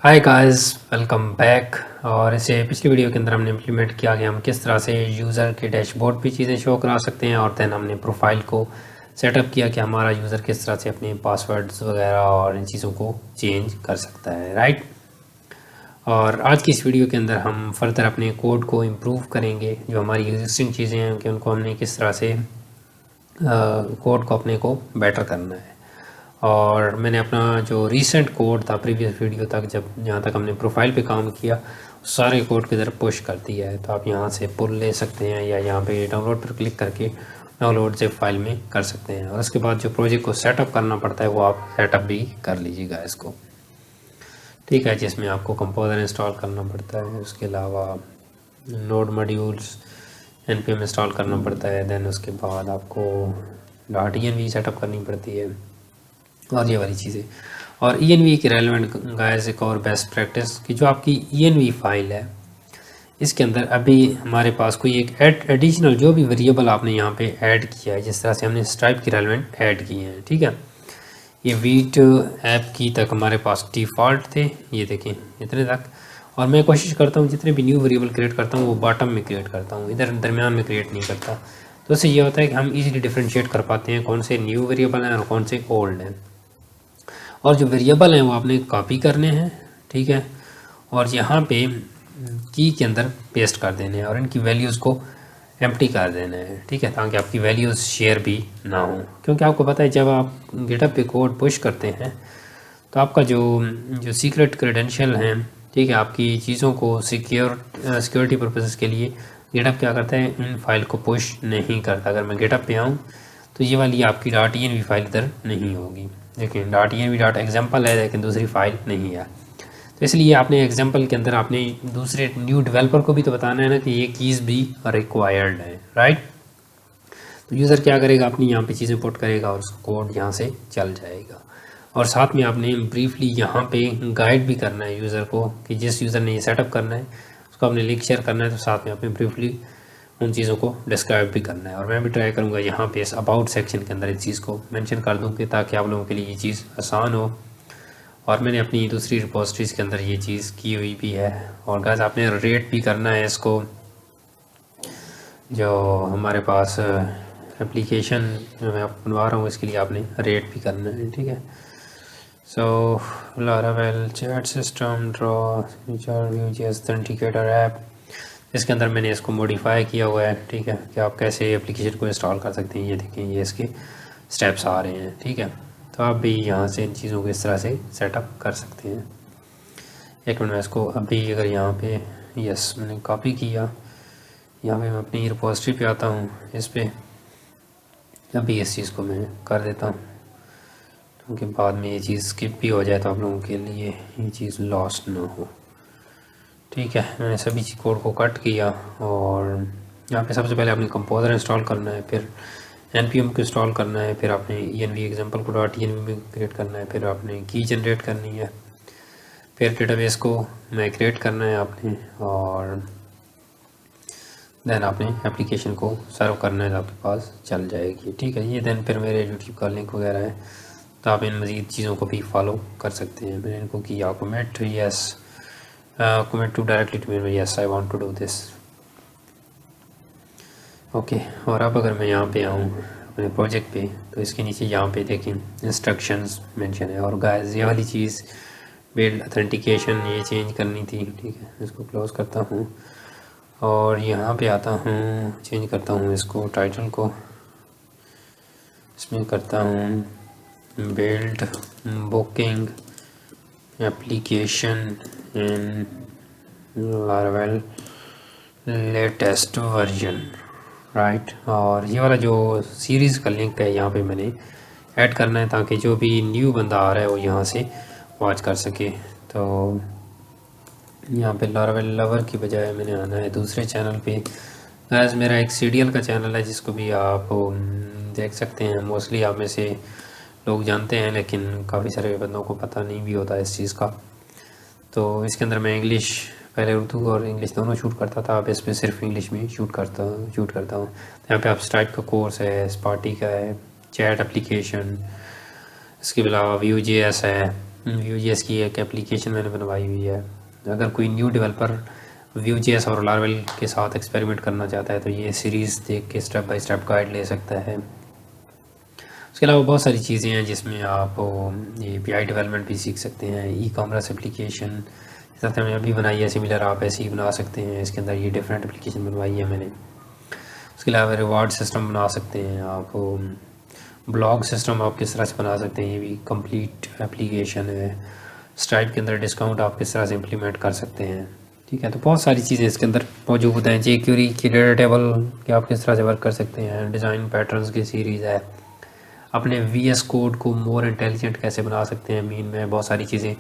Hi guys, welcome back. और इसे पिछली वीडियो के अंदर हमने इम्प्लीमेंट किया कि हम किस तरह से यूज़र के डैशबोर्ड पे चीज़ें शो करा सकते हैं, और देन हमने प्रोफाइल को सेटअप किया कि हमारा यूज़र किस तरह से अपने पासवर्ड्स वगैरह और इन चीज़ों को चेंज कर सकता है, राइट। और आज की इस वीडियो के अंदर हम फर्दर अपने कोड को इम्प्रूव करेंगे। जो हमारी एग्जिस्टिंग चीज़ें हैं कि उनको हमने किस तरह से कोड को अपने को बेटर करना है। और मैंने अपना जो रीसेंट कोड था प्रीवियस वीडियो तक, जब जहाँ तक हमने प्रोफाइल पे काम किया, सारे कोड की तरफ पुश कर दिया है। तो आप यहाँ से पुल ले सकते हैं या यहाँ पे डाउनलोड पर क्लिक करके डाउनलोड से फाइल में कर सकते हैं। और उसके बाद जो प्रोजेक्ट को सेटअप करना पड़ता है वो आप सेटअप भी कर लीजिएगा इसको, ठीक है, जिसमें आपको कंपोजर इंस्टॉल करना पड़ता है। उसके अलावा नोड मॉड्यूल्स npm इंस्टॉल करना पड़ता है। देन उसके बाद आपको .env सेटअप करनी पड़ती है और ये वाली चीज़ें। और env की रेलेवेंट गाइस एक और बेस्ट प्रैक्टिस कि जो आपकी env फाइल है इसके अंदर अभी हमारे पास कोई एक एडिशनल जो भी वेरिएबल आपने यहाँ पे ऐड किया है, जिस तरह से हमने स्ट्राइप की रेलेवेंट ऐड किए हैं, ठीक है। ये वीट ऐप की तक हमारे पास डिफ़ॉल्ट थे, ये देखें इतने तक। और मैं कोशिश करता हूँ जितने भी न्यू वेरिएबल क्रिएट करता हूँ वो बॉटम में क्रिएट करता हूँ, इधर दरमियान में क्रिएट नहीं करता। तो इससे ये होता है कि हम इजीली डिफरेंशिएट कर पाते हैं कौन से न्यू वेरिएबल हैं और कौन से ओल्ड हैं। और जो वेरिएबल हैं वो आपने कॉपी करने हैं, ठीक है, और यहाँ पे की के अंदर पेस्ट कर देने हैं और इनकी वैल्यूज़ को एम्प्टी कर देना है, ठीक है, ताकि आपकी वैल्यूज़ शेयर भी ना हो। क्योंकि आपको पता है जब आप गिटहब पे कोड पुश करते हैं तो आपका जो जो सीक्रेट क्रेडेंशियल हैं, ठीक है, आपकी चीज़ों को सिक्योरिटी पर्पसेस के लिए गिटहब क्या करता है, इन फाइल को पुश नहीं करता। अगर मैं गिटहब पे आऊँ तो ये वाली आपकी .env फाइल इधर नहीं होगी। देखिए .env.example है लेकिन दूसरी फाइल नहीं है। तो इसलिए आपने एग्जाम्पल के अंदर आपने दूसरे न्यू डेवलपर को भी तो बताना है ना कि ये कीज़ भी रिक्वायर्ड है, राइट। तो यूज़र क्या करेगा, अपनी यहाँ पे चीज़ें पुट करेगा और उसका कोड यहाँ से चल जाएगा। और साथ में आपने ब्रीफली यहाँ पे गाइड भी करना है यूज़र को कि जिस यूज़र ने ये सेटअप करना है उसको आपने लिंक शेयर करना है, तो साथ में आपने ब्रीफली उन चीज़ों को डिस्क्राइब भी करना है। और मैं भी ट्राई करूँगा यहाँ पे इस अबाउट सेक्शन के अंदर इस चीज़ को मेंशन कर दूँ कि ताकि आप लोगों के लिए ये चीज़ आसान हो। और मैंने अपनी दूसरी रिपोजिटरीज के अंदर ये चीज़ की हुई भी है। और गाइस आपने रेट भी करना है इसको, जो हमारे पास एप्लीकेशन जो मैं बनवा रहा हूँ इसके लिए आपने रेट भी करना है, ठीक है। सो लारावेल चैट सिस्टम ड्रॉ Vue.js ऑथेंटिकेटर ऐप, इसके अंदर मैंने इसको मॉडिफाई किया हुआ है, ठीक है, कि आप कैसे एप्लीकेशन को इंस्टॉल कर सकते हैं। ये देखें, ये इसके स्टेप्स आ रहे हैं, ठीक है। तो आप भी यहाँ से इन चीज़ों को इस तरह से सेटअप कर सकते हैं। एक मिनट में इसको अभी अगर यहाँ पे यस मैंने कॉपी किया, यहाँ पे मैं अपनी रिपोजिटरी पे आता हूँ, इस पे अभी इस चीज़ को मैं कर देता हूँ क्योंकि बाद में ये चीज़ स्किप भी हो जाए तो आप लोगों के लिए ये चीज़ लॉस्ट ना हो, ठीक है। मैंने सभी कोड को कट किया और यहाँ पे सबसे पहले आपने कंपोजर इंस्टॉल करना है, फिर npm को इंस्टॉल करना है, फिर आपने env एग्जाम्पल को .env में क्रिएट करना है, फिर आपने की जनरेट करनी है, फिर डेटाबेस को माइग्रेट करना है आपने, और देन आपने एप्लीकेशन को सर्व करना है तो आपके पास चल जाएगी, ठीक है। ये देन फिर मेरे यूट्यूब का लिंक वगैरह है, तो आप इन मज़ीद चीज़ों को भी फॉलो कर सकते हैं। मैंने इनको किया commit, yes commit to directly to me, yes I want to do this, okay. और अब अगर मैं यहाँ पे आऊँ अपने प्रोजेक्ट पे तो इसके नीचे यहाँ पे देखें इंस्ट्रक्शंस मेंशन है। और गाइस ये वाली चीज़ बिल्ड ऑथेंटिकेशन ये चेंज करनी थी, ठीक है। इसको क्लोज करता हूँ और यहाँ पे आता हूँ, चेंज करता हूँ इसको टाइटल को, इसमें करता हूँ build booking application in Laravel latest version, right. और ये वाला जो सीरीज़ का लिंक है यहाँ पे मैंने ऐड करना है ताकि जो भी न्यू बंदा आ रहा है वो यहाँ से वॉच कर सके। तो यहाँ पे लारावेल लवर की बजाय मैंने आना है दूसरे चैनल पे। गाइस मेरा एक सीरियल का चैनल है जिसको भी आप देख सकते हैं। मोस्टली आप में से लोग जानते हैं लेकिन काफ़ी सारे बंदों को पता नहीं भी होता इस चीज़ का। तो इसके अंदर मैं इंग्लिश, पहले उर्दू और इंग्लिश दोनों शूट करता था, अब इस पर सिर्फ इंग्लिश में शूट करता हूँ। यहाँ पे आप स्ट्राइप का कोर्स है, स्पार्टी का है, चैट एप्लीकेशन, इसके अलावा Vue.js है, Vue.js की एक एप्लीकेशन मैंने बनवाई हुई है। अगर कोई न्यू डेवलपर Vue.js और लारावेल के साथ एक्सपेरिमेंट करना चाहता है तो ये सीरीज़ देख के स्टेप बाय स्टेप गाइड ले सकता है। उसके अलावा बहुत सारी चीज़ें हैं जिसमें आप ये API डेवलपमेंट भी सीख सकते हैं। ई-कॉमर्स एप्लीकेशन जैसा मैंने अभी बनाई है सिमिलर आप ऐसे ही बना सकते हैं। इसके अंदर ये डिफरेंट एप्लीकेशन बनवाई है मैंने। उसके अलावा रिवार्ड सिस्टम बना सकते हैं आप, ब्लॉग सिस्टम आप किस तरह से बना सकते हैं, ये भी कंप्लीट एप्लीकेशन है। स्ट्राइप के अंदर डिस्काउंट आप किस तरह से इम्प्लीमेंट कर सकते हैं, ठीक है। तो बहुत सारी चीज़ें इसके अंदर मौजूद हैं। jQuery की डेटा टेबल के आप किस तरह से वर्क कर सकते हैं। डिज़ाइन पैटर्न्स की सीरीज़ है। अपने VS कोड को मोर इंटेलिजेंट कैसे बना सकते हैं। मीन में बहुत सारी चीज़ें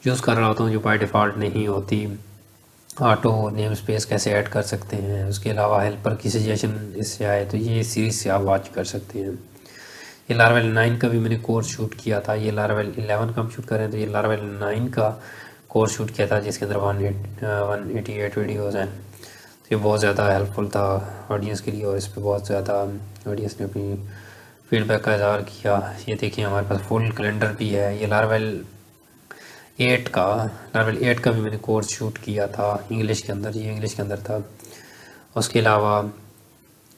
यूज़ कर रहा होता हूँ जो बाय डिफ़ॉल्ट नहीं होती। ऑटो नेम स्पेस कैसे ऐड कर सकते हैं। उसके अलावा हेल्पर की सजेशन इससे आए तो ये सीरीज़ से आप वॉच कर सकते हैं। ये लारावेल 9 का भी मैंने कोर्स शूट किया था। ये लारावेल 11 का हम शूट करें तो ये लारावेल 9 का कोर्स शूट किया था जिसके अंदर 188 वीडियोज़ हैं। तो ये बहुत ज़्यादा हेल्पफुल था ऑडियंस के लिए और इस पर बहुत ज़्यादा ऑडियंस ने अपनी फीडबैक का इज़हार किया। ये देखिए हमारे पास फुल कैलेंडर भी है। ये लारावेल 8 का भी मैंने कोर्स शूट किया था इंग्लिश के अंदर, ये इंग्लिश के अंदर था। उसके अलावा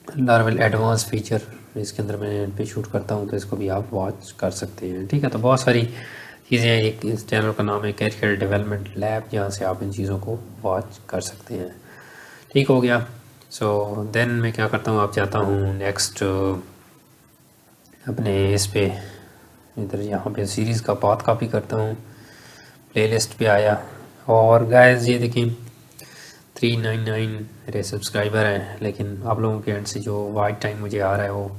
लारावेल एडवांस फीचर इसके अंदर मैं इन पे शूट करता हूँ तो इसको भी आप वॉच कर सकते हैं, ठीक है। तो बहुत सारी चीज़ें हैं। एक इस चैनल का नाम है कैरियर डेवलपमेंट लैब, जहाँ से आप इन चीज़ों को वॉच कर सकते हैं, ठीक हो गया। सो देन मैं क्या करता हूँ, आप जाता हूँ नेक्स्ट अपने इस पे इधर यहाँ पे सीरीज़ का पाथ कॉपी करता हूँ, प्लेलिस्ट पे आया और गाइस ये देखिए 399 मेरे सब्सक्राइबर हैं, लेकिन आप लोगों के एंड से जो वाइट टाइम मुझे आ रहा है वो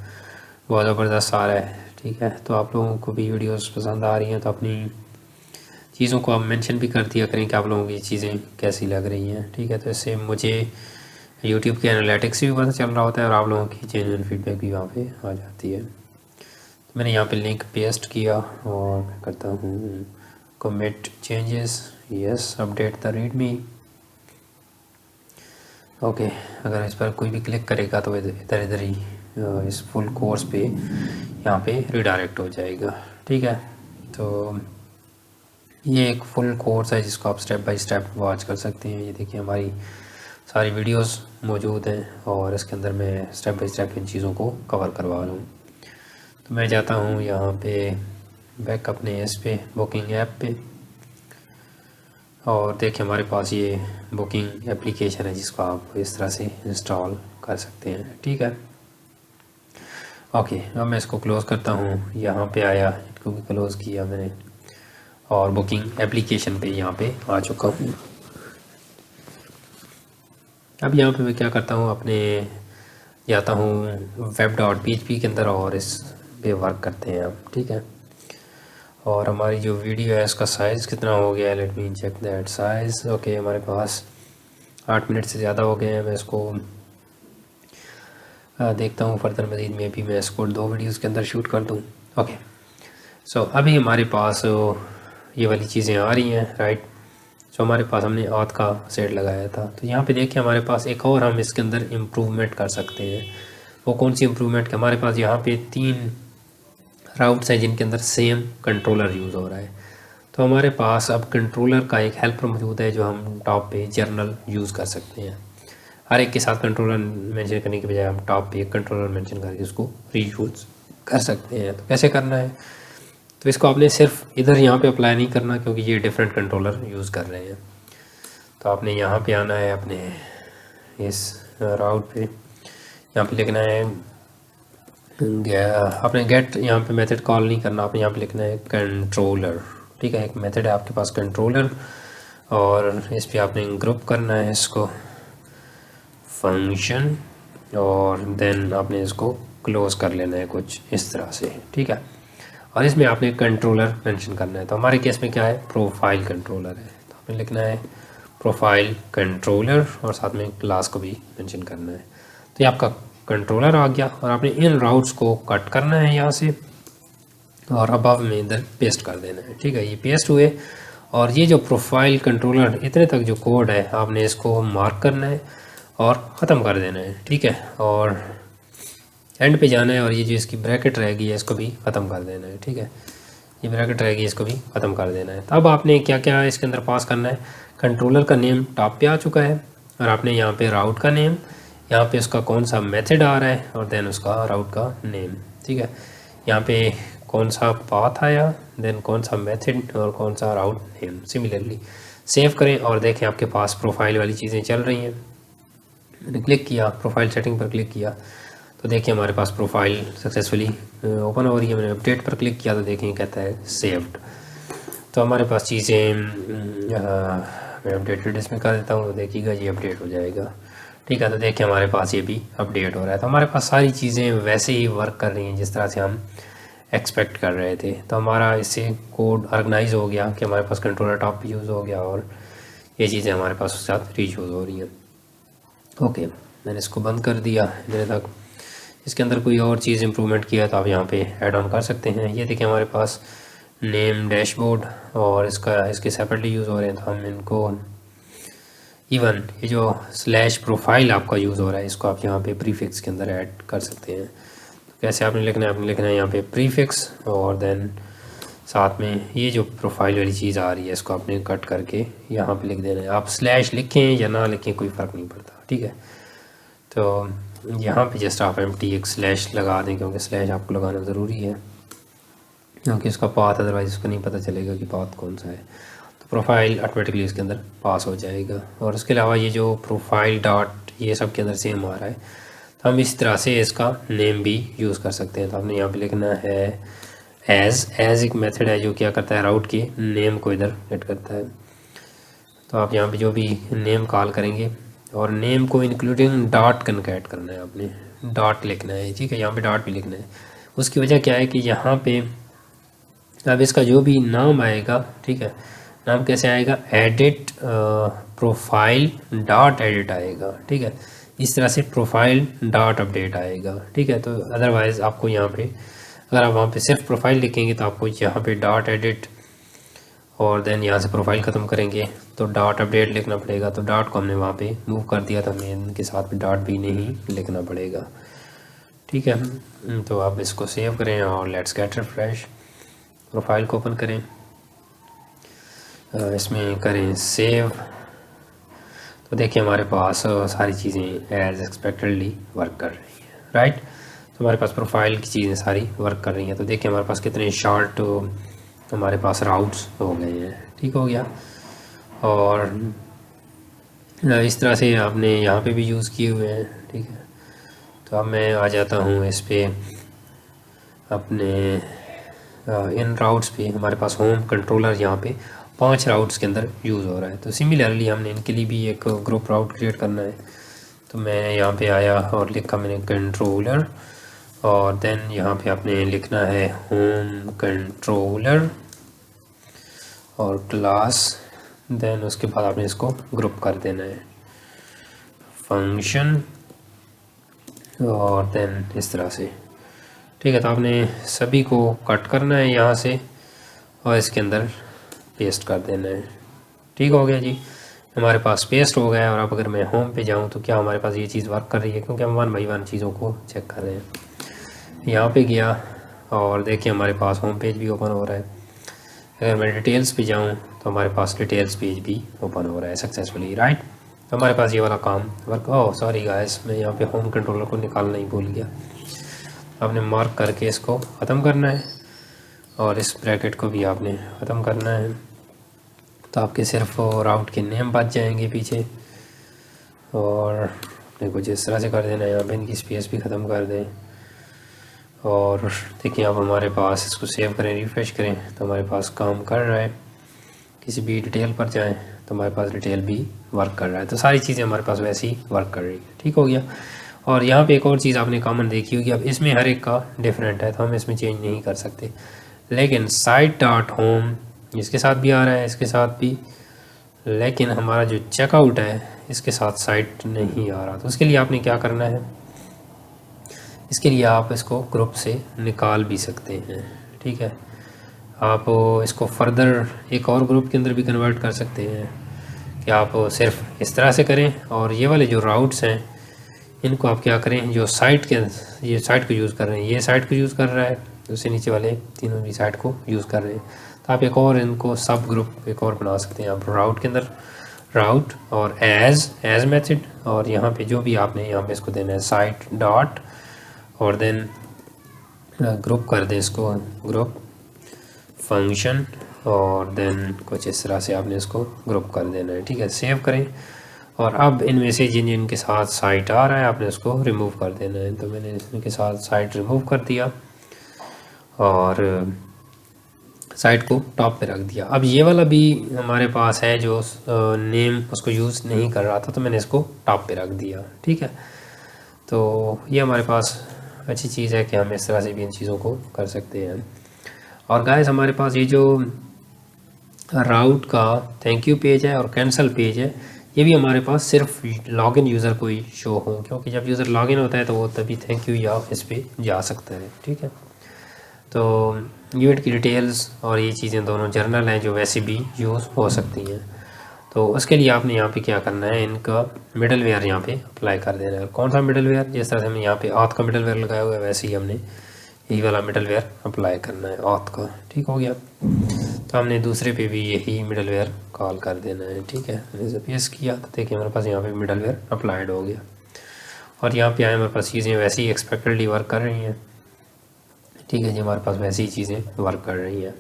बहुत ज़बरदस्त आ रहा है, ठीक है। तो आप लोगों को भी वीडियोस पसंद आ रही हैं तो अपनी चीज़ों को आप मेंशन भी कर दिया करें कि आप लोगों की चीज़ें कैसी लग रही हैं, ठीक है। तो इससे मुझे यूट्यूब के एनालिटिक्स भी पता चल रहा होता है और आप लोगों की जेन्युइन फीडबैक भी वहाँ पे आ जाती है। तो मैंने यहाँ पे लिंक पेस्ट किया और मैं करता हूँ commit changes, yes update the readme. Okay अगर इस पर कोई भी क्लिक करेगा तो इधर ही इस फुल कोर्स पे यहाँ पे रिडायरेक्ट हो जाएगा, ठीक है। तो ये एक फुल कोर्स है जिसको आप स्टेप बाय स्टेप वॉच कर सकते हैं। ये देखिए हमारी सारी वीडियोस मौजूद हैं और इसके अंदर मैं स्टेप बाय स्टेप इन चीज़ों को कवर करवा रहा हूँ। तो मैं जाता हूँ यहाँ पे बैक अपने इस पे बुकिंग ऐप पे और देखिए हमारे पास ये बुकिंग एप्लीकेशन है जिसको आप इस तरह से इंस्टॉल कर सकते हैं, ठीक है। ओके अब मैं इसको क्लोज़ करता हूँ। यहाँ पे आया, इसको भी क्लोज़ किया मैंने और बुकिंग एप्लीकेशन पे यहाँ पे आ चुका हूँ। अब यहाँ पे मैं क्या करता हूँ, अपने जाता हूँ web.php के अंदर और इस पे वर्क करते हैं हम, ठीक है। और हमारी जो वीडियो है इसका साइज़ कितना हो गया है, let me check that size. Okay हमारे पास 8 मिनट से ज़्यादा हो गए हैं। मैं इसको देखता हूँ फर्दर मज़ीद में भी मैं इसको 2 वीडियोस के अंदर शूट कर दूँ। ओके सो अभी हमारे पास ये वाली चीज़ें आ रही हैं, राइट। सो हमारे पास हमने ऑथ का सेट लगाया था तो यहाँ पे देखिए हमारे पास एक और हम इसके अंदर इम्प्रूवमेंट कर सकते हैं। वो कौन सी इम्प्रूवमेंट, हमारे पास यहाँ पे 3 राउट्स हैं जिनके अंदर सेम कंट्रोलर यूज़ हो रहा है। तो हमारे पास अब कंट्रोलर का एक हेल्पर मौजूद है जो हम टॉप पे जर्नल यूज़ कर सकते हैं। हर एक के साथ कंट्रोलर मेंशन करने के बजाय हम टॉप पे एक कंट्रोलर मेंशन करके उसको रीयूज़ कर सकते हैं। तो कैसे करना है, तो इसको आपने सिर्फ इधर यहाँ पे अप्लाई नहीं करना क्योंकि ये डिफरेंट कंट्रोलर यूज़ कर रहे हैं। तो आपने यहाँ पे आना है, अपने इस राउट पे यहाँ पे लिखना है आपने गेट, यहाँ पे मेथड कॉल नहीं करना, आपने यहाँ पे लिखना है कंट्रोलर, ठीक है। एक मेथड है आपके पास कंट्रोलर और इस पे आपने ग्रुप करना है इसको फंक्शन और देन आपने इसको क्लोज कर लेना है कुछ इस तरह से, ठीक है। और इसमें आपने कंट्रोलर मेंशन करना है। तो हमारे केस में क्या है, प्रोफाइल कंट्रोलर है। तो आपने लिखना है प्रोफाइल कंट्रोलर और साथ में क्लास को भी मेंशन करना है। तो ये आपका कंट्रोलर आ गया और आपने इन राउट्स को कट करना है यहाँ से और अबव में इधर पेस्ट कर देना है, ठीक है। ये पेस्ट हुए और ये जो प्रोफाइल कंट्रोलर इतने तक जो कोड है आपने इसको मार्क करना है और ख़त्म कर देना है, ठीक है। और एंड पे जाना है और ये जो इसकी ब्रैकेट रहेगी है इसको भी ख़त्म कर देना है, ठीक है। ये ब्रैकेट रहेगी, इसको भी ख़त्म कर देना है। तो अब आपने क्या क्या इसके अंदर पास करना है, कंट्रोलर का नेम टॉप पे आ चुका है, और आपने यहाँ पे राउट का नेम, यहाँ पे उसका कौन सा मेथड आ रहा है, और देन उसका राउट का नेम। ठीक है, यहाँ पे कौन सा पाथ आया, देन कौन सा मेथड और कौन सा राउट नेम। सिमिलरली सेव करें और देखें आपके पास प्रोफाइल वाली चीज़ें चल रही हैं। मैंने क्लिक किया, प्रोफाइल सेटिंग पर क्लिक किया तो देखिए हमारे पास प्रोफाइल सक्सेसफुली ओपन हो रही है। मैंने अपडेट पर क्लिक किया तो देखिए कहता है सेव्ड। तो हमारे पास चीज़ें मैं अपडेटेड इसमें कर देता हूँ तो देखिएगा ये अपडेट हो जाएगा। ठीक है, तो देखिए हमारे पास ये भी अपडेट हो रहा है। तो हमारे पास सारी चीज़ें वैसे ही वर्क कर रही हैं जिस तरह से हम एक्सपेक्ट कर रहे थे। तो हमारा इससे कोड ऑर्गेनाइज हो गया कि हमारे पास कंट्रोलर टॉप भी यूज़ हो गया और ये चीज़ें हमारे पास उसके साथ रीयूज़ हो रही हैं। ओके, मैंने इसको बंद कर दिया इधर तक। इसके अंदर कोई और चीज़ इंप्रूवमेंट किया तो आप यहाँ पे ऐड ऑन कर सकते हैं। ये देखिए हमारे पास नेम डैशबोर्ड और इसके सेपरेटली यूज़ हो रहे हैं, तो हम इनको इवन ये जो स्लैश प्रोफाइल आपका यूज़ हो रहा है इसको आप यहाँ पे प्रीफिक्स के अंदर ऐड कर सकते हैं। तो कैसे आपने लिखना है, आपने लिखना है यहाँ पे प्रीफिक्स और देन साथ में ये जो प्रोफाइल वाली चीज़ आ रही है इसको आपने कट करके यहाँ पे लिख देना है। आप स्लैश लिखें या ना लिखें कोई फ़र्क नहीं पड़ता। ठीक है, तो यहाँ पे जस्ट आप एम्प्टी एक स्लैश लगा दें, क्योंकि स्लैश आपको लगाना ज़रूरी है क्योंकि इसका पाथ अदरवाइज़ उसको नहीं पता चलेगा कि पाथ कौन सा है। तो प्रोफाइल ऑटोमेटिकली इसके अंदर पास हो जाएगा। और उसके अलावा ये जो प्रोफाइल डॉट ये सब के अंदर सेम आ रहा है, तो हम इस तरह से इसका नेम भी यूज़ कर सकते हैं। तो हमने यहाँ पे लिखना है एज एक मेथड है जो क्या करता है राउट के नेम को इधर ऐड करता है। तो आप यहाँ पे जो भी नेम कॉल करेंगे और नेम को इंक्लूडिंग डॉट कनकैट करना है, आपने डॉट लिखना है। ठीक है, यहाँ पे डॉट भी लिखना है। उसकी वजह क्या है कि यहाँ पे अब इसका जो भी नाम आएगा, ठीक है, नाम कैसे आएगा, एडिट प्रोफाइल डॉट एडिट आएगा। ठीक है, इस तरह से प्रोफाइल डॉट अपडेट आएगा। ठीक है, तो अदरवाइज़ आपको यहाँ पे अगर आप वहाँ पे सिर्फ प्रोफाइल लिखेंगे तो आपको यहाँ पे डॉट एडिट और देन यहाँ से प्रोफाइल ख़त्म करेंगे तो डॉट अपडेट लिखना पड़ेगा। तो डॉट को हमने वहाँ पे मूव कर दिया तो हमें इनके साथ में डॉट भी नहीं लिखना पड़ेगा। ठीक है, तो आप इसको सेव करें और लेट्स गेट रिफ्रेश। प्रोफाइल को ओपन करें, इसमें करें सेव, तो देखिए हमारे पास सारी चीज़ें एज एक्सपेक्टेडली वर्क कर रही हैं। राइट, तो हमारे पास प्रोफाइल की चीज़ें सारी वर्क कर रही हैं। तो देखिए हमारे पास कितने शॉर्ट हमारे पास राउट्स हो गए हैं। ठीक हो गया, और इस तरह से आपने यहाँ पे भी यूज़ किए हुए हैं। ठीक है, तो अब मैं आ जाता हूँ इस पे अपने इन राउट्स पे। हमारे पास होम कंट्रोलर यहाँ पे 5 राउट्स के अंदर यूज़ हो रहा है। तो सिमिलरली हमने इनके लिए भी एक ग्रुप राउट क्रिएट करना है। तो मैं यहाँ पे आया और लिखा मैंने कंट्रोलर, और देन यहाँ पे आपने लिखना है होम कंट्रोलर और क्लास, देन उसके बाद आपने इसको ग्रुप कर देना है फंक्शन, और देन इस तरह से। ठीक है, तो आपने सभी को कट करना है यहाँ से और इसके अंदर पेस्ट कर देना है। ठीक हो गया जी, हमारे पास पेस्ट हो गया है। और अब अगर मैं होम पे जाऊँ तो क्या हमारे पास ये चीज़ वर्क कर रही है, क्योंकि हम 1 बाई 1 चीज़ों को चेक कर रहे हैं। यहाँ पे गया और देखिए हमारे पास होम पेज भी ओपन हो रहा है। अगर मैं डिटेल्स पे जाऊँ तो हमारे पास डिटेल्स पेज भी ओपन हो रहा है सक्सेसफुली। राइट, तो हमारे पास ये वाला काम वर्क। ओह सॉरी गाइस, मैं यहाँ पे होम कंट्रोलर को निकालना ही भूल गया। आपने मार्क करके इसको ख़त्म करना है और इस ब्रैकेट को भी आपने ख़त्म करना है। तो आपके सिर्फ राउट के नेम बच जाएंगे पीछे, और अपने कुछ इस तरह से कर देना है। यहाँ पे इनकी स्पेस भी ख़त्म कर दें। और देखिए आप हमारे पास इसको सेव करें, रिफ्रेश करें तो हमारे पास काम कर रहा है। किसी भी डिटेल पर जाएं तो हमारे पास डिटेल भी वर्क कर रहा है। तो सारी चीज़ें हमारे पास वैसे ही वर्क कर रही है। ठीक हो गया, और यहाँ पे एक और चीज़ आपने कॉमन देखी होगी। अब इसमें हर एक का डिफरेंट है तो हम इसमें चेंज नहीं कर सकते, लेकिन साइट डॉट होम इसके साथ भी आ रहा है, इसके साथ भी, लेकिन हमारा जो चेकआउट है इसके साथ साइट नहीं आ रहा। तो उसके लिए आपने क्या करना है, इसके लिए आप इसको ग्रुप से निकाल भी सकते हैं। ठीक है, आप इसको फर्दर एक और ग्रुप के अंदर भी कन्वर्ट कर सकते हैं कि आप सिर्फ इस तरह से करें। और ये वाले जो राउट्स हैं इनको आप क्या करें, जो साइट के ये साइट को यूज़ कर रहे हैं, ये साइट को यूज़ कर रहा है उससे नीचे वाले तीनों भी साइट को यूज़ कर रहे हैं। तो आप एक और इनको सब ग्रुप एक और बना सकते हैं आप राउट के अंदर, राउट और एज मेथड, और यहाँ पे जो भी आपने यहाँ पे इसको देना है साइट डॉट और देन ग्रुप कर दें इसको, ग्रुप फंक्शन, और देन कुछ इस तरह से आपने इसको ग्रुप कर देना है। ठीक है, सेव करें। और अब इनमें से जिन जिनके साथ साइट आ रहा है आपने उसको रिमूव कर देना है। तो मैंने इनके साथ साइट रिमूव कर दिया और साइट को टॉप पे रख दिया। अब ये वाला भी हमारे पास है जो नेम उसको यूज़ नहीं कर रहा था, तो मैंने इसको टॉप पे रख दिया। ठीक है, तो ये हमारे पास अच्छी चीज़ है कि हम इस तरह से भी इन चीज़ों को कर सकते हैं। और गाइस हमारे पास ये जो राउट का थैंक यू पेज है और कैंसिल पेज है, ये भी हमारे पास सिर्फ लॉगिन यूज़र को ही शो हो, क्योंकि जब यूज़र लॉगिन होता है तो वो तभी थैंक यू या इस पर जा सकता है। ठीक है, तो इवेंट की डिटेल्स और ये चीज़ें दोनों जर्नल हैं जो वैसे भी यूज़ हो सकती हैं। तो उसके लिए आपने यहाँ पे क्या करना है, इनका मिडल वेयर यहाँ पे अप्लाई कर देना है। कौन सा मिडल वेयर, जिस तरह से हमने यहाँ पे ऑथ का मिडल वेयर लगाया हुआ है वैसे ही हमने यही वाला मिडल वेयर अप्लाई करना है ऑथ का। ठीक हो गया, तो हमने दूसरे पे भी यही मिडल वेयर कॉल कर देना है। ठीक है, मैंने जब पेश किया तो देखिए हमारे पास यहाँ पे मिडल वेयर अप्लाइड हो गया और यहाँ पे आए हमारे पास चीज़ें वैसे ही एक्सपेक्टेडली वर्क कर रही हैं। ठीक है जी, हमारे पास वैसी ही चीज़ें वर्क कर रही हैं।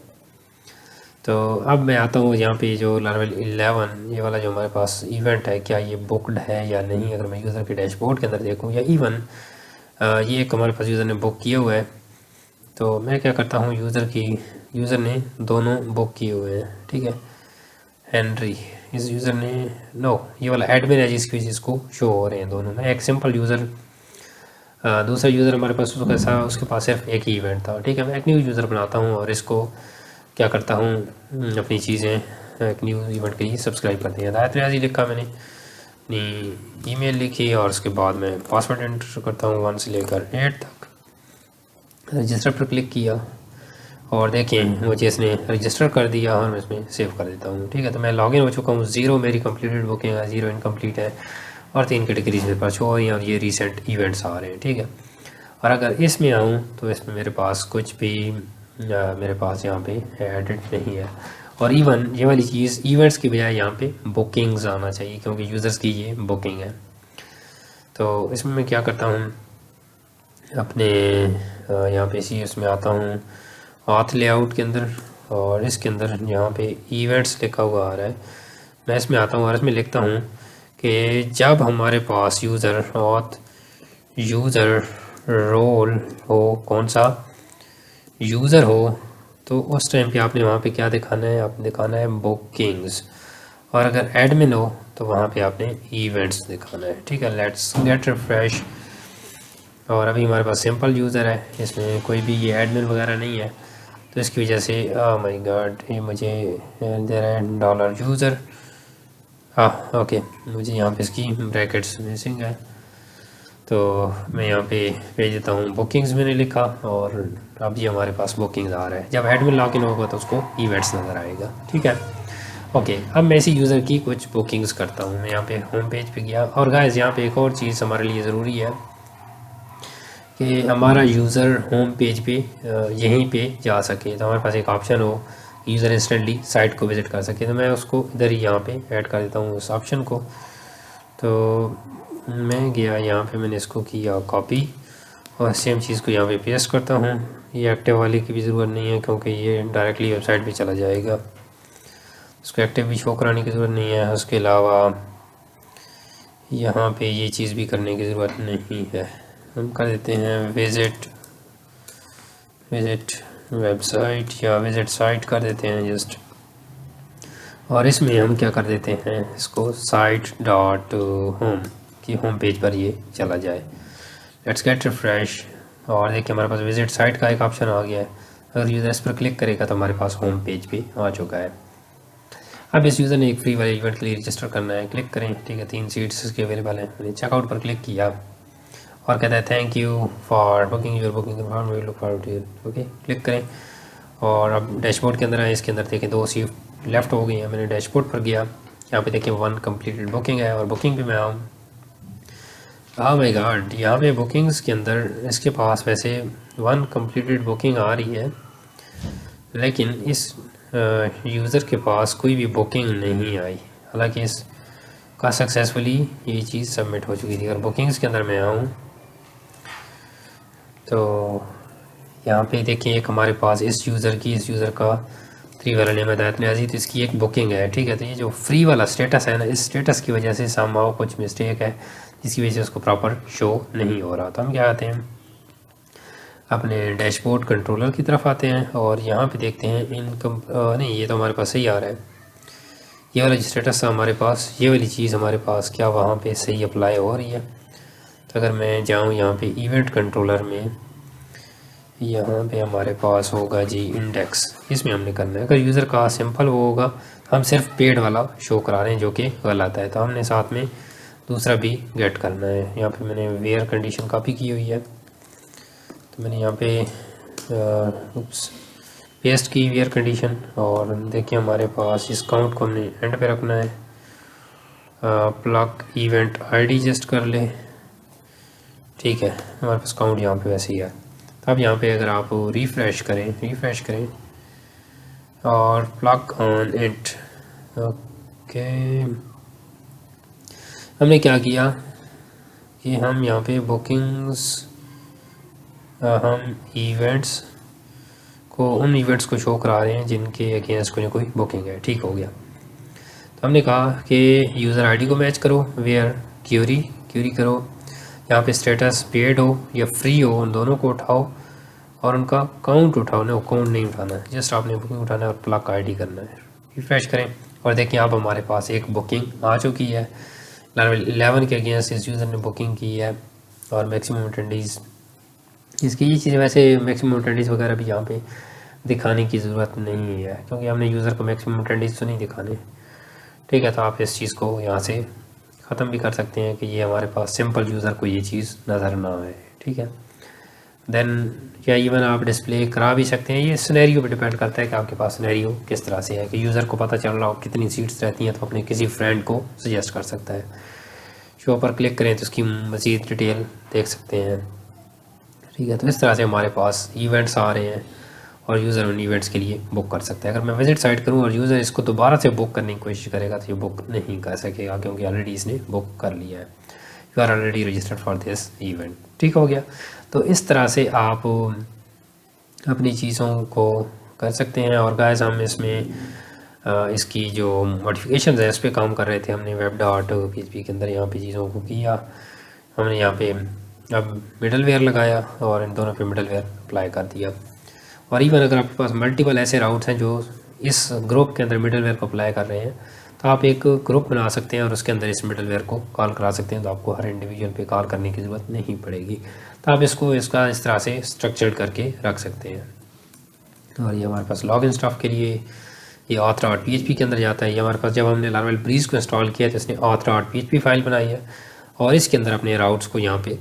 तो अब मैं आता हूँ यहाँ पे जो लेवल 11 ये वाला जो हमारे पास इवेंट है, क्या ये बुकड है या नहीं। अगर मैं यूज़र के डैशबोर्ड के अंदर देखूँ या इवन ये एक हमारे पास यूज़र ने बुक किए हुए है, तो मैं क्या करता हूँ यूज़र ने दोनों बुक किए हुए हैं। ठीक है, हेनरी इस यूज़र ने ये वाला एडमिन है जिसकी वजह से इसको शो हो रहे हैं दोनों में। एक सिंपल यूज़र दूसरा यूज़र हमारे पास उसके पास सिर्फ एक ही इवेंट था। ठीक है, मैं एक न्यू यूज़र बनाता हूँ और इसको क्या करता हूँ, अपनी चीज़ें एक न्यू इवेंट के लिए सब्सक्राइब करते हैं। हिदायत रियाजी लिखा मैंने, अपनी ईमेल लिखी और उसके बाद मैं पासवर्ड एंटर करता हूँ 1 से लेकर 8 तक। रजिस्टर पर क्लिक किया और देखें मुझे इसने रजिस्टर कर दिया और मैं इसमें सेव कर देता हूँ। ठीक है, तो मैं लॉगिन हो चुका हूँ, 0 मेरी कंप्लीटेड बुकिंग है, 0 इनकम्प्लीट है और 3 कैटेगरीज मेरे पास शो हो रही हैं और ये रिसेंट इवेंट्स आ रहे हैं। ठीक है, और अगर इसमें आऊँ तो इसमें मेरे पास कुछ भी मेरे पास यहाँ पे एडिट नहीं है। और इवन ये वाली चीज़ इवेंट्स की बजाय यहाँ पे बुकिंग्स आना चाहिए, क्योंकि यूज़र्स की ये बुकिंग है। तो इसमें मैं क्या करता हूँ, अपने यहाँ पे इसी उसमें आता हूँ ऑथ लेआउट के अंदर और इसके अंदर यहाँ पे इवेंट्स लिखा हुआ आ रहा है। मैं इसमें आता हूँ और इसमें लिखता हूँ कि जब हमारे पास यूज़र ऑथ यूज़र रोल हो, कौन सा यूज़र हो, तो उस टाइम पे आपने वहाँ पे क्या दिखाना है, आपने दिखाना है बुकिंग्स। और अगर एडमिन हो तो वहाँ पे आपने इवेंट्स दिखाना है। ठीक है, लेट्स गेट रिफ्रेश। और अभी हमारे पास सिंपल यूज़र है, इसमें कोई भी ये एडमिन वगैरह नहीं है, तो इसकी वजह से माय गॉड ये मुझे दे रहा है डॉलर यूज़र। ओके, मुझे यहाँ पे इसकी ब्रैकेट्स मिसिंग है, तो मैं यहाँ पे भेज देता हूँ बुकिंग्स मैंने लिखा और अब ये हमारे पास बुकिंग्स आ रहा है। जब एडमिन लॉगिन होगा तो उसको इवेंट्स नज़र आएगा। ठीक है, ओके, अब मैं इसी यूज़र की कुछ बुकिंग्स करता हूँ। मैं यहाँ पे होम पेज पे गया और गाइस यहाँ पे एक और चीज़ हमारे लिए ज़रूरी है कि हमारा यूज़र होम पेज पे यहीं पे जा सके, तो हमारे पास एक ऑप्शन हो यूज़र इंस्टेंटली साइट को विज़िट कर सके। तो मैं उसको इधर ही यहाँ पे ऐड कर देता हूँ उस ऑप्शन को। तो मैं गया यहाँ पे, मैंने इसको किया कॉपी और सेम चीज़ को यहाँ पे पेस्ट करता हूँ। ये एक्टिव वाले की भी ज़रूरत नहीं है क्योंकि ये डायरेक्टली वेबसाइट पे चला जाएगा, उसको एक्टिव भी शो कराने की ज़रूरत नहीं है। उसके अलावा यहाँ पे ये चीज़ भी करने की ज़रूरत नहीं है, हम कर देते हैं विज़िट वेबसाइट या विज़िट साइट कर देते हैं जस्ट। और इसमें हम क्या कर देते हैं, इसको साइट डॉट होम की होम पेज पर ये चला जाए। लेट्स गेट रिफ्रेश और देखिए हमारे पास विज़िट साइट का एक ऑप्शन आ गया है। अगर यूज़र इस पर क्लिक करेगा तो हमारे पास होम पेज पे आ चुका है। अब इस यूज़र ने एक फ्री वाले इवेंट के लिए रजिस्टर करना है, क्लिक करें। ठीक है, 3 सीट्स इसके अवेलेबल हैं। मैंने चेकआउट पर क्लिक किया और कहता है thank you for booking your booking look forward to it. Okay, click करें और अब डैशबोर्ड के अंदर आए। इसके अंदर देखें 2 सीट लेफ़्ट हो गई हैं। मैंने डैशबोर्ड पर गया, यहाँ पे देखें 1 कंप्लीटेड बुकिंग है और बुकिंग पे मैं आऊँ हाँ माय गॉड, यहाँ पे बुकिंग्स के अंदर इसके पास वैसे 1 कंप्लीटेड बुकिंग आ रही है, लेकिन इस यूज़र के पास कोई भी बुकिंग नहीं आई। हालांकि इसका सक्सेसफुली ये चीज़ सबमिट हो चुकी थी। अगर बुकिंग्स के अंदर मैं आऊँ तो यहाँ पे देखिए एक हमारे पास इस यूज़र का 3 वाला नेम हिदायत न्याज़ी, तो इसकी एक बुकिंग है। ठीक है, तो ये जो फ्री वाला स्टेटस है ना, इस स्टेटस की वजह से समहाउ कुछ मिस्टेक है, जिसकी वजह से उसको प्रॉपर शो नहीं हो रहा। तो हम क्या आते हैं अपने डैशबोर्ड कंट्रोलर की तरफ आते हैं और यहाँ पे देखते हैं इनकम नहीं, ये तो हमारे पास सही आ रहा है। ये वाला जो स्टेटस था हमारे पास, ये वाली चीज़ हमारे पास क्या वहाँ पे सही अप्लाई हो रही है। तो अगर मैं जाऊँ यहाँ पे इवेंट कंट्रोलर में, यहाँ पे हमारे पास होगा जी इंडेक्स, इसमें हमने करना है। अगर यूज़र का सिंपल वो होगा, हम सिर्फ पेड वाला शो करा रहे हैं जो कि गलत है, तो हमने साथ में दूसरा भी गेट करना है। यहाँ पे मैंने वेयर कंडीशन कॉपी की हुई है, तो मैंने यहाँ पे पेस्ट की वेयर कंडीशन, और देखिए हमारे पास इस काउंट को हमने एंड पे रखना है। प्लग इवेंट आईडी जस्ट कर ले, ठीक है, हमारे पास काउंट यहाँ पे वैसे ही है। तो अब यहाँ पे अगर आप रिफ़्रेश करें और प्लग ऑन इट, ओके, हमने क्या किया कि हम यहाँ पे बुकिंग्स, हम इवेंट्स को, उन इवेंट्स को शो करा रहे हैं जिनके अगेंस्ट कोई ना कोई बुकिंग है। ठीक हो गया। तो हमने कहा कि यूज़र आईडी को मैच करो, वेयर क्यूरी करो, यहाँ पे स्टेटस पेड हो या फ्री हो, उन दोनों को उठाओ और उनका काउंट उठाओ ना, काउंट नहीं उठाना है, जस्ट आपने बुकिंग उठाना है और प्लग आईडी करना है। रिफ्रेश करें और देखिए अब हमारे पास एक बुकिंग आ चुकी है। 11 के अगेंस्ट इस यूज़र ने बुकिंग की है और मैक्सिमम अटेंडीज़, इसकी ये चीज़ें वैसे मैक्सिमम अटेंडीज़ वगैरह भी यहाँ पे दिखाने की ज़रूरत नहीं है, क्योंकि हमने यूज़र को मैक्सिमम अटेंडीज़ तो नहीं दिखाने। ठीक है, तो आप इस चीज़ को यहाँ से ख़त्म भी कर सकते हैं कि ये हमारे पास सिंपल यूज़र को ये चीज़ नज़र ना आए। ठीक है, देन या इवन आप डिस्प्ले करा भी सकते हैं। ये सिनेरियो पे डिपेंड करता है कि आपके पास सिनेरियो किस तरह से है, कि यूज़र को पता चल रहा हो कितनी सीट्स रहती हैं तो अपने किसी फ्रेंड को सजेस्ट कर सकता है। शो पर क्लिक करें तो उसकी मज़ीद डिटेल देख सकते हैं। ठीक है, तो इस तरह से हमारे पास इवेंट्स आ रहे हैं और यूज़र उन इवेंट्स के लिए बुक कर सकता है। अगर मैं विजिट साइट करूं और यूज़र इसको दोबारा से बुक करने की कोशिश करेगा तो ये बुक नहीं कर सकेगा, क्योंकि ऑलरेडी इसने बुक कर लिया है। You are already registered for this event. ठीक हो गया। तो इस तरह से आप अपनी चीज़ों को कर सकते हैं। और गाइस हम इसमें इसकी जो मॉडिफिकेशन है इस पर काम कर रहे थे। हमने web.php के अंदर यहाँ पे चीज़ों को किया, हमने यहाँ पे अब मिडल वेयर लगाया और इन दोनों पे मिडल वेयर अप्लाई कर दिया। और इवन अगर आपके पास मल्टीपल ऐसे राउट्स हैं जो इस ग्रुप के अंदर मिडल वेयर को अप्लाई कर रहे हैं, तो आप एक ग्रुप बना सकते हैं और उसके अंदर इस मिडल वेयर को कॉल करा सकते हैं। तो आपको हर इंडिविजुअल पे कॉल करने की ज़रूरत नहीं पड़ेगी। तो आप इसको इसका इस तरह से स्ट्रक्चर्ड करके रख सकते हैं। और ये हमारे पास लॉगिन स्टाफ के लिए ये auth.php के अंदर जाता है। ये हमारे पास जब हमने लारावेल ब्रीज को इंस्टॉल किया तो इसने auth.php फाइल बनाई है और इसके अंदर अपने राउट्स को यहाँ पे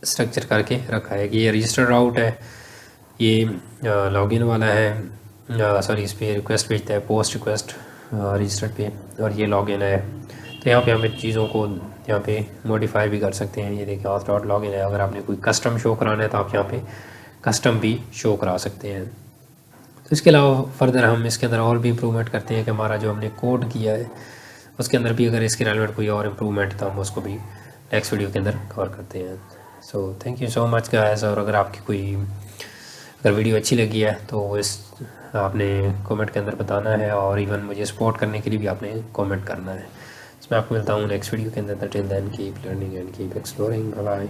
स्ट्रक्चर करके रखा है कि ये रजिस्टर्ड राउट है, ये लॉगिन वाला है, सॉरी इस पर रिक्वेस्ट भेजता है, पोस्ट रिक्वेस्ट रजिस्टर्ड पे, और ये लॉगिन है। तो यहाँ पे हमें चीज़ों को यहाँ पे मॉडिफाई भी कर सकते हैं। ये देखिए auth.login है। अगर आपने कोई कस्टम शो कराना है तो आप यहाँ पे कस्टम भी शो करा सकते हैं। तो इसके अलावा फर्दर हम इसके अंदर और भी इम्प्रूवमेंट करते हैं कि हमारा जो हमने कोड किया है उसके अंदर भी अगर इसके रेलेवेंट कोई और इम्प्रूवमेंट तो हम उसको भी नेक्स्ट वीडियो के अंदर कवर करते हैं। So thank you so much guys. और अगर आपकी कोई अगर वीडियो अच्छी लगी है तो इस आपने कमेंट के अंदर बताना है और इवन मुझे सपोर्ट करने के लिए भी आपने कमेंट करना है। इसमें आपको मिलता हूँ नेक्स्ट वीडियो के अंदर। Till then keep learning and keep exploring. Bye.